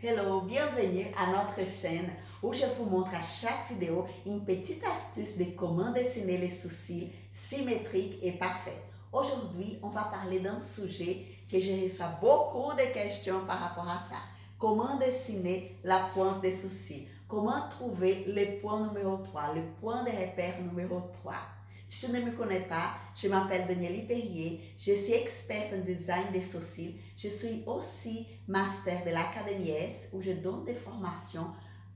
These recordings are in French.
Hello, bienvenue à notre chaîne où je vous montre à chaque vidéo une petite astuce de comment dessiner les sourcils symétriques et parfaits. Aujourd'hui, on va parler d'un sujet que je reçois beaucoup de questions par rapport à ça. Comment dessiner la pointe des sourcils? Comment trouver le point numéro 3, le point de repère numéro 3? Si tu ne me connais pas, je m'appelle Danielle Perrier, je suis experte en design des sourcils. Je suis aussi master de l'Académie S où je donne des formations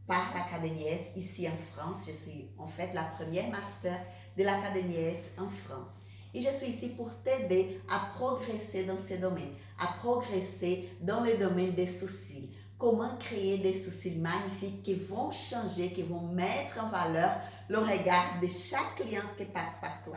par l'Académie S ici en France. Je suis en fait la première master de l'Académie S en France. Et je suis ici pour t'aider à progresser dans ces domaines, à progresser dans le domaine des sourcils. Comment créer des sourcils magnifiques qui vont changer, qui vont mettre en valeur le regard de chaque cliente qui passe par toi.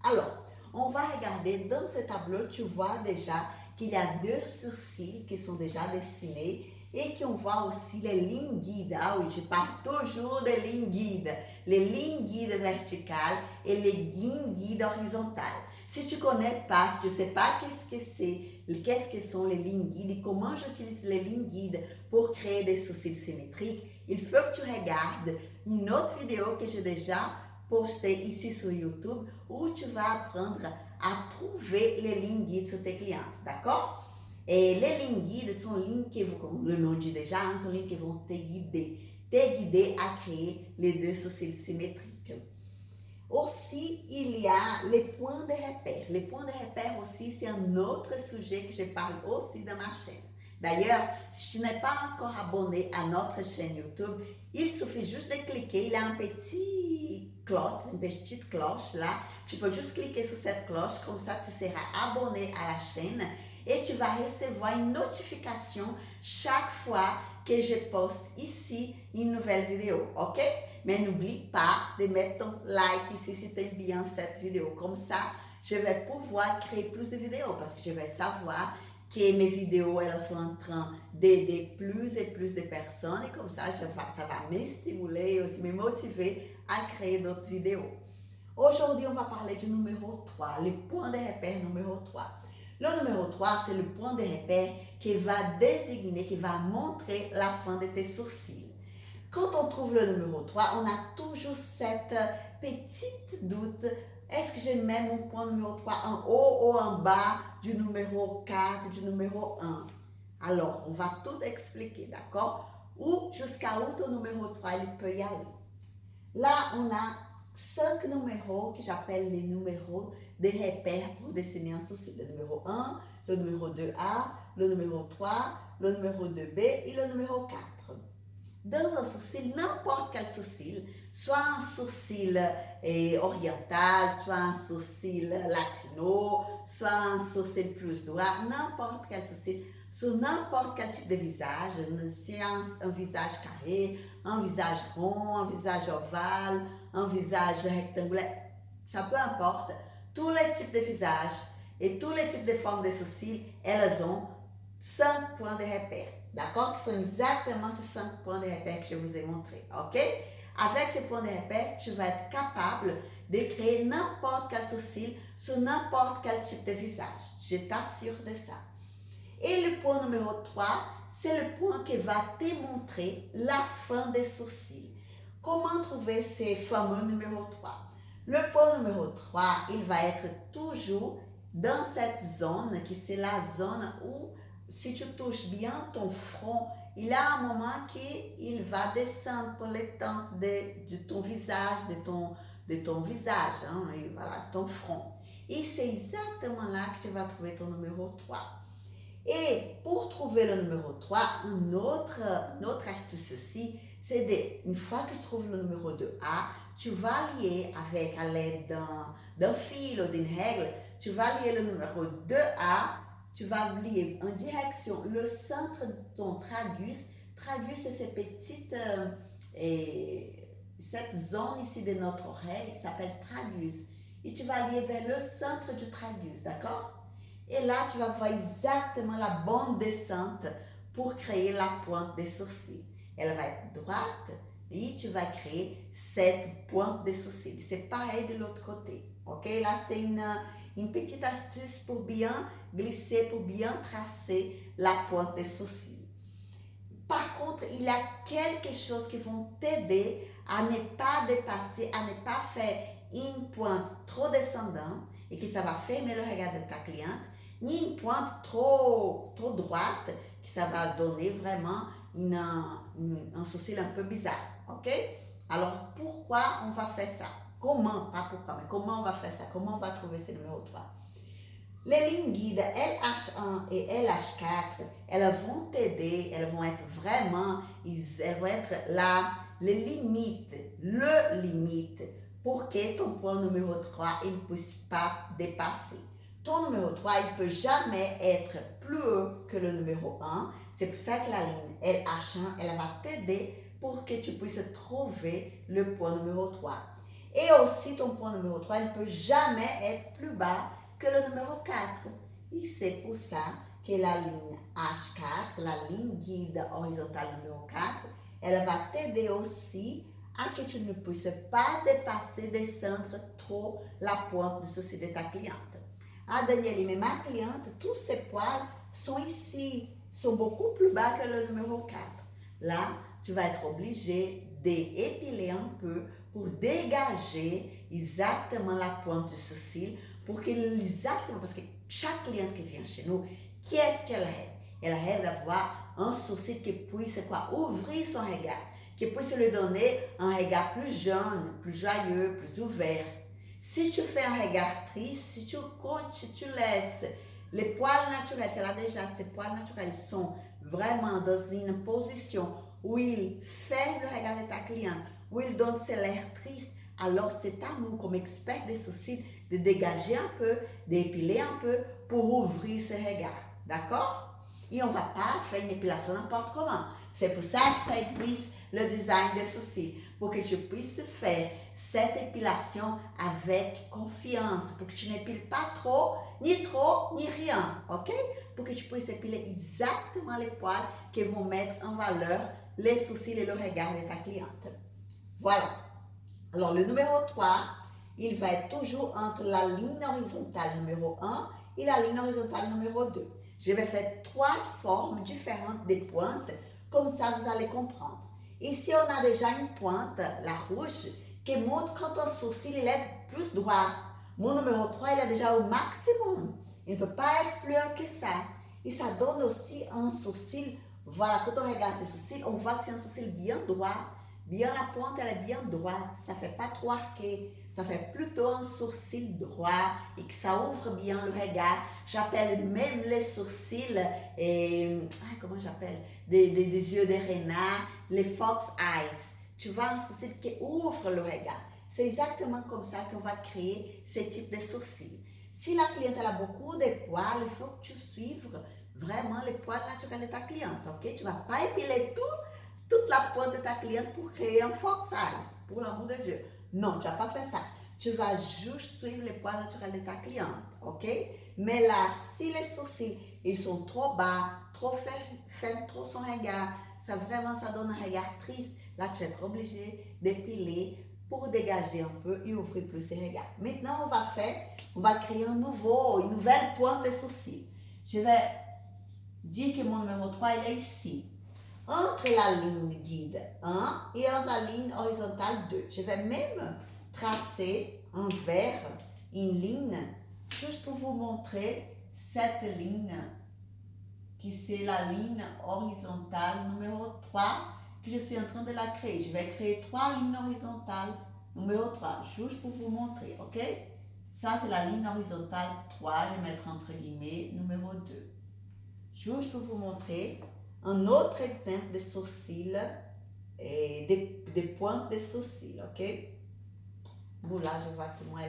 Alors, on va regarder dans ce tableau, tu vois déjà qu'il y a deux sourcils qui sont déjà dessinés et qu'on voit aussi les lignes guides. Ah oui, je parle toujours des lignes guides. Les lignes guides verticales et les lignes guides horizontales. Si tu ne connais pas, si tu ne sais pas qu'est-ce que sont les lignes guides et comment j'utilise les lignes guides pour créer des sourcils symétriques, il faut que tu regardes une autre vidéo que j'ai déjà postée ici sur YouTube où tu vas apprendre à trouver les lignes guides sur tes clientes, d'accord? Et les lignes guides sont lignes qui vont, comme le nom dit déjà, sont lignes qui vont te guider à créer les deux sourcils symétriques. Aussi, il y a les points de repère. Les points de repère aussi, c'est un autre sujet que je parle aussi dans ma chaîne. D'ailleurs, si tu n'es pas encore abonné à notre chaîne YouTube, il suffit juste de cliquer, il y a une petite cloche là. Tu peux juste cliquer sur cette cloche, comme ça tu seras abonné à la chaîne et tu vas recevoir une notification chaque fois que je poste ici une nouvelle vidéo, ok? Mais n'oublie pas de mettre ton like ici si tu aimes bien cette vidéo. Comme ça, je vais pouvoir créer plus de vidéos parce que je vais savoir que mes vidéos elles sont en train d'aider plus et plus de personnes et comme ça, ça va me stimuler et aussi me motiver à créer d'autres vidéos. Aujourd'hui, on va parler du numéro 3, le point de repère numéro 3. Le numéro 3, c'est le point de repère qui va désigner, qui va montrer la fin de tes sourcils. Quand on trouve le numéro 3, on a toujours cette petite doute. Est-ce que je mets mon point numéro 3 en haut ou en bas du numéro 4, du numéro 1? Alors, on va tout expliquer, d'accord? Ou jusqu'à où ton numéro 3 il peut y aller. Là, on a 5 numéros que j'appelle les numéros de repères pour dessiner un sourcil. Le numéro 1, le numéro 2A, le numéro 3, le numéro 2B et le numéro 4. Dans un sourcil, n'importe quel sourcil, soit un sourcil oriental, soit un sourcil latino, soit un sourcil plus droit, n'importe quel sourcil, sur n'importe quel type de visage, si un visage carré, un visage rond, un visage ovale, un visage rectangulaire, ça peu importe, tous les types de visages et tous les types de formes de sourcils, elles ont 5 points de repère. D'accord? Qui sont exactement ces 5 points de repère que je vous ai montrés. OK? Avec ces points de repère, tu vas être capable de créer n'importe quel sourcil sur n'importe quel type de visage. Je t'assure de ça. Et le point numéro 3, c'est le point qui va te montrer la fin des sourcils. Comment trouver ces fameux numéro 3? Le point numéro 3, il va être toujours dans cette zone, qui c'est la zone où si tu touches bien ton front, il y a un moment qu'il va descendre pour les tempes de ton visage, de ton visage, hein, et voilà, de ton front. Et c'est exactement là que tu vas trouver ton numéro 3. Et pour trouver le numéro 3, une autre astuce aussi, c'est une fois que tu trouves le numéro 2A, tu vas lier avec à l'aide d'un fil ou d'une règle, tu vas lier le numéro 2A, tu vas lier en direction le centre de ton tragus. Tragus, c'est cette petite, cette zone ici de notre oreille qui s'appelle tragus. Et tu vas lier vers le centre du tragus, d'accord? Et là, tu vas voir exactement la bonne descente pour créer la pointe des sourcils. Elle va être droite et tu vas créer cette pointe des sourcils. C'est pareil de l'autre côté. Ok? Là, c'est une petite astuce pour bien glisser, pour bien tracer la pointe des sourcils. Par contre, il y a quelque chose qui vont t'aider à ne pas dépasser, à ne pas faire une pointe trop descendante et que ça va fermer le regard de ta cliente, ni une pointe trop droite que ça va donner vraiment un sourcil un peu bizarre, ok? Alors, pourquoi on va faire ça? Comment, pas pourquoi, mais comment on va faire ça? Comment on va trouver ce numéro 3? Les lignes guides LH1 et LH4, elles vont t'aider, elles vont être vraiment, elles vont être là, les limites, le limite pour que ton point numéro 3 il ne puisse pas dépasser. Ton numéro 3, il ne peut jamais être plus haut que le numéro 1. C'est pour ça que la ligne LH1, elle va t'aider pour que tu puisses trouver le point numéro 3. Et aussi, ton point numéro 3, il ne peut jamais être plus bas que le numéro 4. Et c'est pour ça que la ligne H4, la ligne guide horizontale numéro 4, elle va t'aider aussi à que tu ne puisses pas dépasser, descendre trop la pointe du sourcil de ta cliente. Ah Danielle, mais ma cliente, tous ses poils sont ici, sont beaucoup plus bas que le numéro 4. Là, tu vas être obligé d'épiler un peu pour dégager exactement la pointe du sourcil pour que exactement, parce que chaque cliente qui vient chez nous, qu'est-ce qu'elle rêve? Elle rêve d'avoir un sourcil qui puisse ouvrir son regard, qui puisse lui donner un regard plus jeune, plus joyeux, plus ouvert. Si tu fais un regard triste, si tu laisses les poils naturels, c'est là déjà, ces poils naturels sont vraiment dans une position où ils ferment le regard de ta cliente, où ils donnent ce l'air triste, alors c'est à nous, comme experts des sourcils, de dégager un peu, d'épiler un peu pour ouvrir ce regard. D'accord? Et on ne va pas faire une épilation n'importe comment. C'est pour ça que ça existe le design des sourcils, pour que tu puisses faire cette épilation avec confiance, pour que tu n'épiles pas trop, ni rien, ok? Pour que tu puisses épiler exactement les poils qui vont mettre en valeur les sourcils et le regard de ta cliente. Voilà. Alors, le numéro 3, il va être toujours entre la ligne horizontale numéro 1 et la ligne horizontale numéro 2. Je vais faire 3 formes différentes des pointes, comme ça vous allez comprendre. Ici, on a déjà une pointe, la rouge, qui montre quand ton sourcil il est plus droit. Mon numéro 3, il est déjà au maximum. Il ne peut pas être plus haut que ça. Et ça donne aussi un sourcil, voilà, quand on regarde les sourcils, on voit que c'est un sourcil bien droit. Bien la pointe, elle est bien droite. Ça ne fait pas trop arqué. Ça fait plutôt un sourcil droit et que ça ouvre bien le regard. J'appelle même les sourcils, comment j'appelle, des yeux de renard, les fox eyes. Tu vois, un sourcil qui ouvre le regard. C'est exactement comme ça qu'on va créer ce type de sourcils. Si la cliente a beaucoup de poils, il faut que tu suives vraiment les poils naturels de ta cliente. Ok? Tu ne vas pas épiler toute la pointe de ta cliente pour créer un fox eyes, pour l'amour de Dieu. Non, tu ne vas pas faire ça. Tu vas juste suivre les poils naturels de ta cliente, ok? Mais là, si les sourcils, ils sont trop bas, trop ferment trop son regard, ça donne un regard triste, là, tu vas être obligé d'épiler pour dégager un peu et ouvrir plus ses regards. Maintenant, on va créer une nouvelle pointe de sourcils. Je vais dire que mon numéro 3, il est ici. Entre la ligne guide 1 et entre la ligne horizontale 2. Je vais même tracer en vert une ligne juste pour vous montrer cette ligne qui c'est la ligne horizontale numéro 3 que je suis en train de la créer. Je vais créer 3 lignes horizontales numéro 3 juste pour vous montrer, ok? Ça c'est la ligne horizontale 3, je vais mettre entre guillemets numéro 2. Juste pour vous montrer un autre exemple de sourcils, des pointes de sourcils, ok? Bon, là, je vois que moi,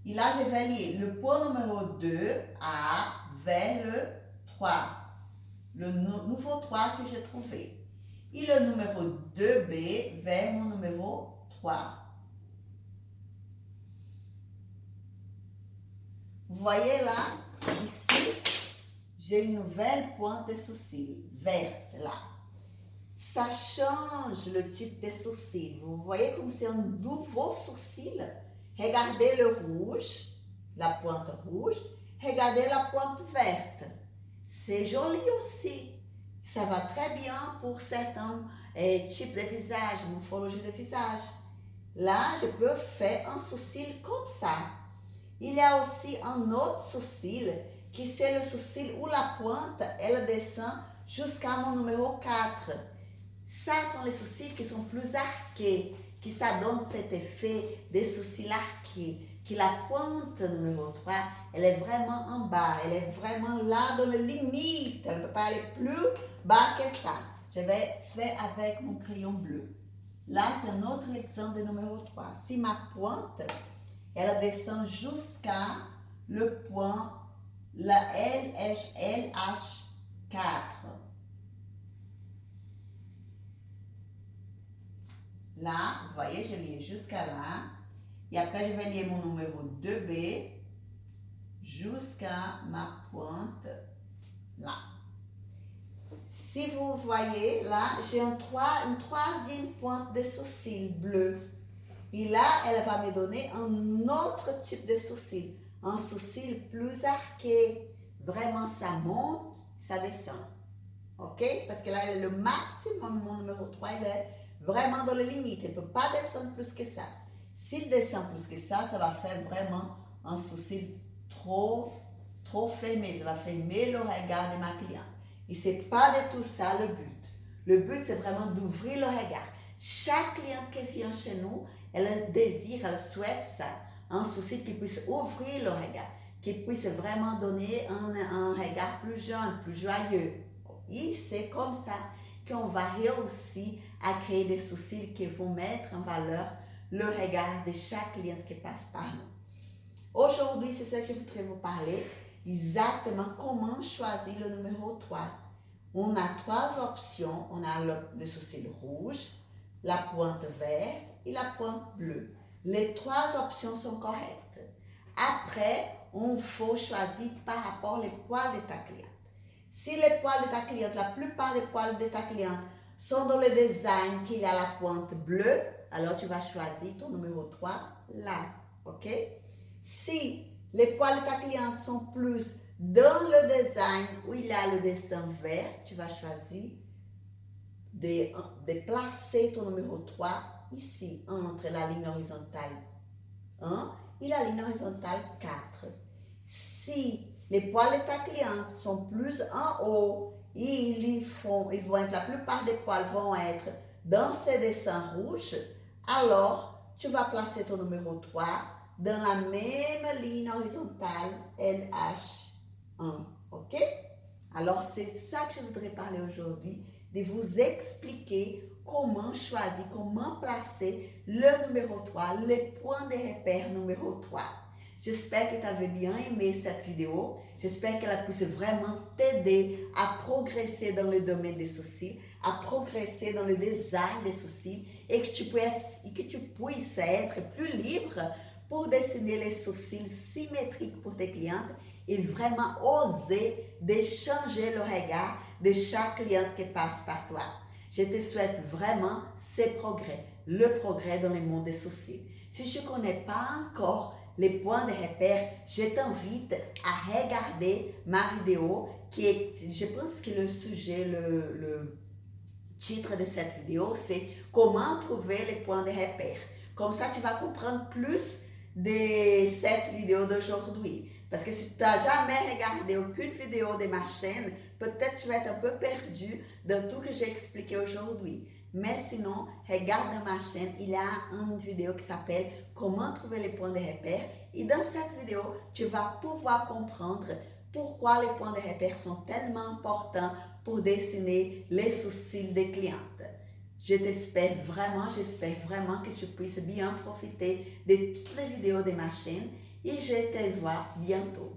et là, je vais lier le point numéro 2 A vers le 3, le nouveau 3 que j'ai trouvé. Et le numéro 2B vers mon numéro 3. Vous voyez là, ici, j'ai une nouvelle pointe de sourcils, verte là. Ça change le type de sourcil. Vous voyez comme c'est un nouveau sourcil. Regardez le rouge, la pointe rouge. Regardez la pointe verte. C'est joli aussi. Ça va très bien bien pour certains types de visage, morphologie de visage. Là, je peux faire un sourcil comme ça. Il y a aussi un autre sourcil qui c'est le sourcil où la pointe, elle descend jusqu'à mon numéro 4. Ça sont les sourcils qui sont plus arqués, qui ça donne cet effet des sourcils arqués, que la pointe numéro 3, elle est vraiment en bas, elle est vraiment là dans la limite, elle ne peut pas aller plus bas que ça. Je vais faire avec mon crayon bleu. Là, c'est un autre exemple de numéro 3. Si ma pointe, elle descend jusqu'à le point, la LH4. Là, vous voyez, je lis jusqu'à là. Et après, je vais lier mon numéro 2B jusqu'à ma pointe là. Si vous voyez, là, j'ai une troisième pointe de sourcil bleu. Et là, elle va me donner un autre type de sourcil. Un sourcil plus arqué. Vraiment, ça monte, ça descend. OK? Parce que là, le maximum, mon numéro 3, il est vraiment dans les limites. Il ne peut pas descendre plus que ça. S'il descend plus que ça va faire vraiment un sourcil trop fermé. Ça va fermer le regard de ma cliente. Et ce n'est pas du tout ça le but. Le but, c'est vraiment d'ouvrir le regard. Chaque cliente qui vient chez nous, elle désire, elle souhaite ça. Un sourcil qui puisse ouvrir le regard, qui puisse vraiment donner un regard plus jeune, plus joyeux. Et c'est comme ça qu'on va réussir à créer des sourcils qui vont mettre en valeur le regard de chaque cliente qui passe par nous. Aujourd'hui, c'est ça que je voudrais vous parler, exactement comment choisir le numéro 3. On a 3 options. On a le sourcil rouge, la pointe verte et la pointe bleue. Les 3 options sont correctes. Après, on faut choisir par rapport aux poils de ta cliente. Si les poils de ta cliente, la plupart des poils de ta cliente sont dans le design qu'il y a la pointe bleue, alors tu vas choisir ton numéro 3 là. OK? Si les poils de ta cliente sont plus dans le design où il y a le dessin vert, tu vas choisir de placer ton numéro 3 ici, entre la ligne horizontale 1 et la ligne horizontale 4. Si les poils de ta cliente sont plus en haut, ils vont être, la plupart des poils vont être dans ces dessins rouges, alors tu vas placer ton numéro 3 dans la même ligne horizontale LH1. OK? Alors, c'est ça que je voudrais parler aujourd'hui, de vous expliquer comment choisir, comment placer le numéro 3, les points de repère numéro 3. J'espère que tu avais bien aimé cette vidéo. J'espère qu'elle puisse vraiment t'aider à progresser dans le domaine des sourcils, à progresser dans le design des sourcils et que tu puisses être plus libre pour dessiner les sourcils symétriques pour tes clientes et vraiment oser de changer le regard de chaque cliente qui passe par toi. Je te souhaite vraiment ces progrès, le progrès dans le monde des sourcils. Si je ne connais pas encore les points de repère, je t'invite à regarder ma vidéo qui est, je pense que le sujet, le titre de cette vidéo, c'est comment trouver les points de repère. Comme ça, tu vas comprendre plus de cette vidéo d'aujourd'hui. Parce que si tu n'as jamais regardé aucune vidéo de ma chaîne, peut-être tu vas être un peu perdu dans tout que j'ai expliqué aujourd'hui. Mais sinon, regarde ma chaîne, il y a une vidéo qui s'appelle Comment trouver les points de repère. Et dans cette vidéo, tu vas pouvoir comprendre pourquoi les points de repère sont tellement importants pour dessiner les sourcils des clientes. J'espère vraiment que tu puisses bien profiter de toutes les vidéos de ma chaîne et je te vois bientôt.